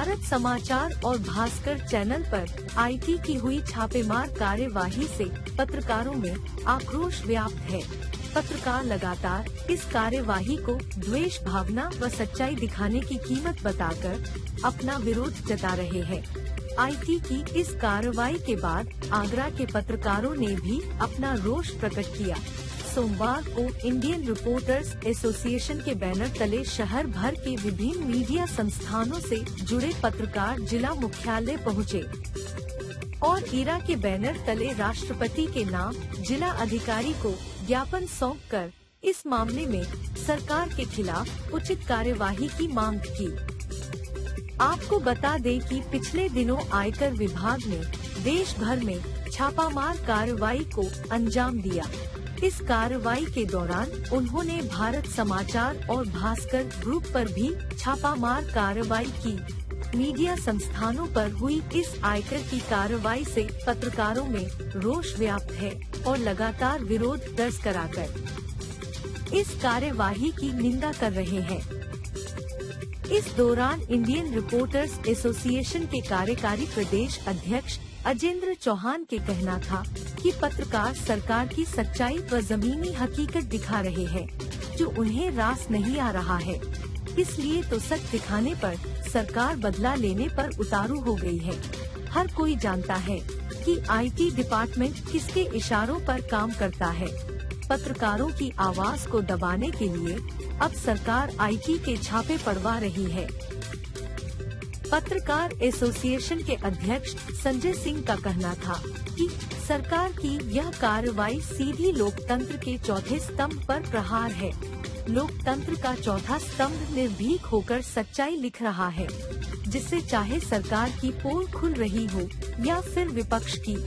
भारत समाचार और भास्कर चैनल पर आईटी की हुई छापेमार कार्यवाही से पत्रकारों में आक्रोश व्याप्त है। पत्रकार लगातार इस कार्यवाही को द्वेष भावना व सच्चाई दिखाने की कीमत बताकर अपना विरोध जता रहे हैं। आईटी की इस कार्रवाई के बाद आगरा के पत्रकारों ने भी अपना रोष प्रकट किया। सोमवार को इंडियन रिपोर्टर्स एसोसिएशन के बैनर तले शहर भर के विभिन्न मीडिया संस्थानों से जुड़े पत्रकार जिला मुख्यालय पहुंचे और इरा के बैनर तले राष्ट्रपति के नाम जिला अधिकारी को ज्ञापन सौंपकर इस मामले में सरकार के खिलाफ उचित कार्यवाही की मांग की। आपको बता दें कि पिछले दिनों आयकर विभाग ने देश भर में छापामार कार्रवाई को अंजाम दिया। इस कार्रवाई के दौरान उन्होंने भारत समाचार और भास्कर ग्रुप पर भी छापामार कार्रवाई की। मीडिया संस्थानों पर हुई इस आयकर की कार्रवाई से पत्रकारों में रोष व्याप्त है और लगातार विरोध दर्ज कराकर इस कार्यवाही की निंदा कर रहे हैं। इस दौरान इंडियन रिपोर्टर्स एसोसिएशन के कार्यकारी प्रदेश अध्यक्ष अजेंद्र चौहान के कहना था कि पत्रकार सरकार की सच्चाई व जमीनी हकीकत दिखा रहे हैं, जो उन्हें रास नहीं आ रहा है। इसलिए तो सच दिखाने पर सरकार बदला लेने पर उतारू हो गई है। हर कोई जानता है कि आईटी डिपार्टमेंट किसके इशारों पर काम करता है। पत्रकारों की आवाज को दबाने के लिए अब सरकार आईटी के छापे पड़वा रही है। पत्रकार एसोसिएशन के अध्यक्ष संजय सिंह का कहना था कि सरकार की यह कार्रवाई सीधी लोकतंत्र के चौथे स्तंभ पर प्रहार है। लोकतंत्र का चौथा स्तंभ निर्भीक होकर सच्चाई लिख रहा है, जिससे चाहे सरकार की पोल खुल रही हो या फिर विपक्ष की।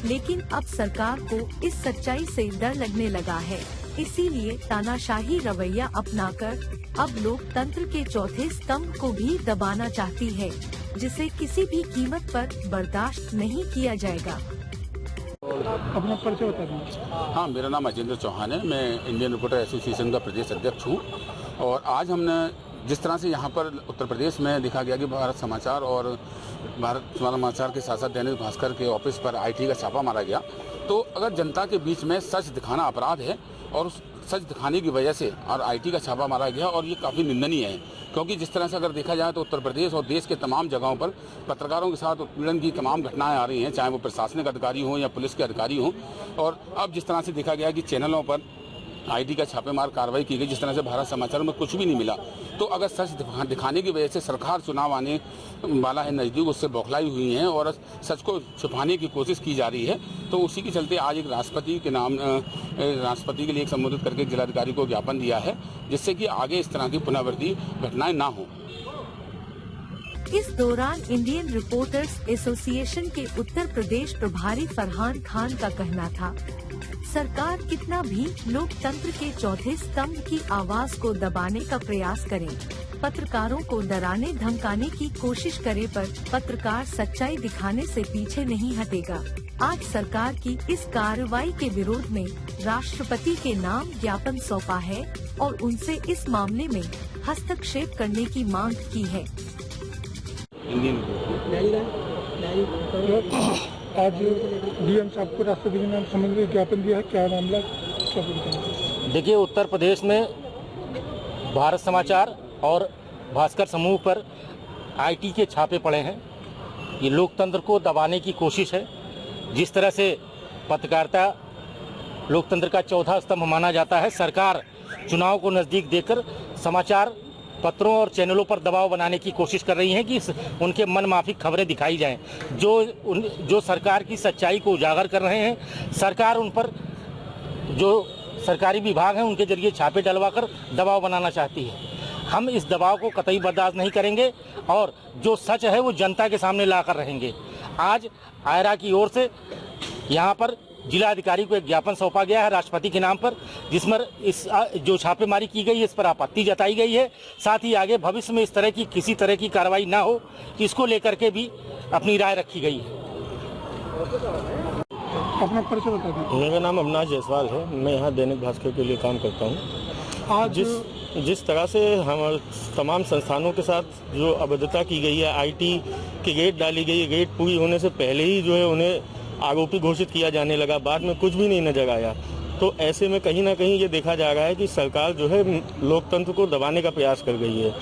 लेकिन अब सरकार को इस सच्चाई से डर लगने लगा है, इसीलिए तानाशाही रवैया अपनाकर अब लोकतंत्र के चौथे स्तंभ को भी दबाना चाहती है, जिसे किसी भी कीमत पर बर्दाश्त नहीं किया जाएगा। अपना परिचय बता दें। हाँ, मेरा नाम अजेंद्र चौहान है। मैं इंडियन रिपोर्टर एसोसिएशन का प्रदेश अध्यक्ष हूँ। और आज हमने जिस तरह से यहाँ पर उत्तर प्रदेश में देखा गया कि भारत समाचार और भारत समाचार के साथ साथ दैनिक भास्कर के ऑफिस पर आईटी का छापा मारा गया, तो अगर जनता के बीच में सच दिखाना अपराध है और उस सच दिखाने की वजह से और आईटी का छापा मारा गया, और ये काफ़ी निंदनीय है। क्योंकि जिस तरह से अगर देखा जाए तो उत्तर प्रदेश और देश के तमाम जगहों पर पत्रकारों के साथ उत्पीड़न की तमाम घटनाएं आ रही हैं, चाहे वो प्रशासनिक अधिकारी हों या पुलिस के अधिकारी हों। और अब जिस तरह से देखा गया कि चैनलों पर आईटी का छापेमार कार्रवाई की गई, जिस तरह से भारत समाचार में कुछ भी नहीं मिला, तो अगर सच दिखाने की वजह से सरकार चुनाव आने वाला है नज़दीक, उससे बौखलाई हुई है और सच को छुपाने की कोशिश की जा रही है, तो उसी के चलते आज एक राष्ट्रपति के लिए एक संबोधित करके जिलाधिकारी को ज्ञापन दिया है, जिससे कि आगे इस तरह की पुनरावृत्ति घटनाएं ना हो। इस दौरान इंडियन रिपोर्टर्स एसोसिएशन के उत्तर प्रदेश प्रभारी फरहान खान का कहना था, सरकार कितना भी लोकतंत्र के चौथे स्तंभ की आवाज को दबाने का प्रयास करे, पत्रकारों को डराने धमकाने की कोशिश करे, पर पत्रकार सच्चाई दिखाने से पीछे नहीं हटेगा। आज सरकार की इस कार्रवाई के विरोध में राष्ट्रपति के नाम ज्ञापन सौंपा है और उनसे इस मामले में हस्तक्षेप करने की मांग की है। आज डीएम साहब को राष्ट्रपति के नाम समझ ज्ञापन दिया है, क्या मामला क्या बोलते? देखिए, उत्तर प्रदेश में भारत समाचार और भास्कर समूह पर आईटी के छापे पड़े हैं। ये लोकतंत्र को दबाने की कोशिश है। जिस तरह से पत्रकारिता लोकतंत्र का चौथा स्तंभ माना जाता है, सरकार चुनाव को नज़दीक देकर समाचार पत्रों और चैनलों पर दबाव बनाने की कोशिश कर रही हैं कि उनके मनमाफिक खबरें दिखाई जाएं, जो सरकार की सच्चाई को उजागर कर रहे हैं। सरकार उन पर जो सरकारी विभाग हैं उनके जरिए छापे डलवाकर दबाव बनाना चाहती है। हम इस दबाव को कतई बर्दाश्त नहीं करेंगे और जो सच है वो जनता के सामने लाकर रहेंगे। आज आयरा की ओर से यहाँ पर जिलाधिकारी को एक ज्ञापन सौंपा गया है राष्ट्रपति के नाम पर, जिसमें इस जो छापेमारी की गई है इस पर आपत्ति जताई गई है। साथ ही आगे भविष्य में इस तरह की किसी तरह की कार्रवाई ना हो, इसको लेकर के भी अपनी राय रखी गई है। अपना परिचय बता दें। मेरा नाम अविनाश जायसवाल है। मैं यहाँ दैनिक भास्कर के लिए काम करता हूँ। आज जिस तरह से हम तमाम संस्थानों के साथ जो अभद्रता की गई है, आईटी की गेट डाली गई है, गेट पूरी होने से पहले ही जो है उन्हें आरोपी घोषित किया जाने लगा, बाद में कुछ भी नहीं नजर आया। तो ऐसे में कहीं ना कहीं ये देखा जा रहा है कि सरकार जो है लोकतंत्र को दबाने का प्रयास कर गई है।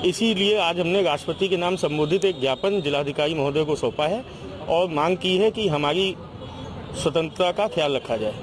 इसीलिए आज हमने राष्ट्रपति के नाम संबोधित एक ज्ञापन जिलाधिकारी महोदय को सौंपा है और मांग की है कि हमारी स्वतंत्रता का ख्याल रखा जाए।